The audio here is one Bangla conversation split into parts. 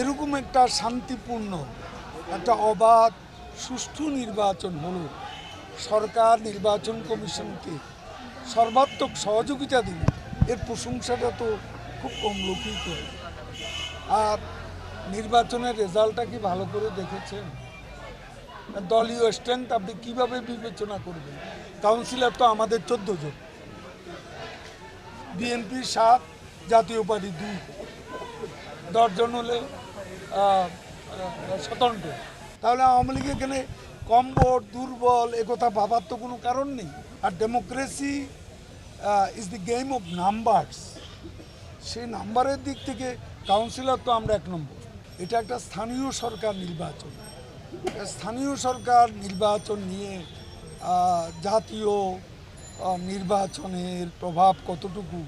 এরকম একটা শান্তিপূর্ণ একটা অবাধ সুষ্ঠু নির্বাচন হলো। সরকার নির্বাচন কমিশনকে সর্বাত্মক সহযোগিতা দিল, এর প্রশংসাটা তো খুব কম লোকই করে। আর নির্বাচনের রেজাল্টটা কি ভালো করে দেখেছেন? দলীয় স্ট্রেংথ আপনি কীভাবে বিবেচনা করবেন? কাউন্সিলর তো আমাদের 14 জন, বিএনপি 7, জাতীয় পার্টি 2, 10 জন হলে স্বতন্ত্র। তাহলে আওয়ামী লীগ এখানে কম ভোট, দুর্বল একথা ভাবার তো কোনো কারণ নেই। আর democracy is the game of numbers. সেই নাম্বারের দিক থেকে কাউন্সিলর তো আমরা 1 নম্বর। এটা একটা স্থানীয় সরকার নির্বাচন। স্থানীয় সরকার নির্বাচন নিয়ে জাতীয় নির্বাচনের প্রভাব কতটুকু,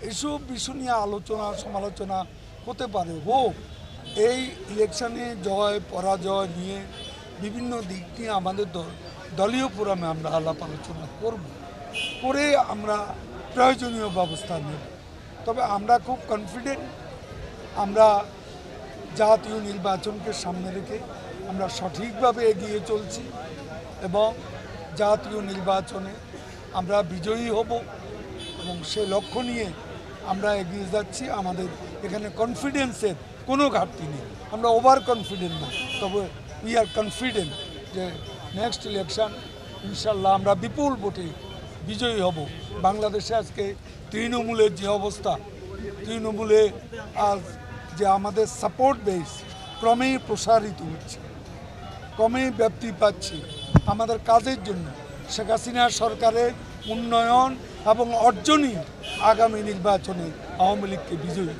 এসব বিষয় নিয়ে আলোচনা সমালোচনা হতে পারে, হোক। এই ইলেকশনে জয় পরাজয় নিয়ে বিভিন্ন দিক নিয়ে আমাদের দলীয় ফোরামে আমরা আলাপ আলোচনা করে আমরা প্রয়োজনীয় ব্যবস্থা নেব। তবে আমরা খুব কনফিডেন্ট, আমরা জাতীয় নির্বাচনকে সামনে রেখে আমরা সঠিকভাবে এগিয়ে চলছি এবং জাতীয় নির্বাচনে আমরা বিজয়ী হব এবং সে লক্ষ্য নিয়ে আমরা এগিয়ে যাচ্ছি। আমাদের এখানে কনফিডেন্সের কোনো ঘাটতি নেই, আমরা ওভার কনফিডেন্ট না, তবে উই আর কনফিডেন্ট যে নেক্সট ইলেকশন ইনশাল্লাহ আমরা বিপুল ভোটে বিজয়ী হব। বাংলাদেশে আজকে তৃণমূলের যে অবস্থা, তৃণমূলে আজ যে আমাদের সাপোর্ট বেস ক্রমেই প্রসারিত হচ্ছে, ক্রমেই ব্যাপ্তি পাচ্ছে আমাদের কাজের জন্য। শেখ হাসিনা সরকারের উন্নয়ন এবং অর্জনই আগামী নির্বাচনে আওয়ামী লীগকে বিজয়ী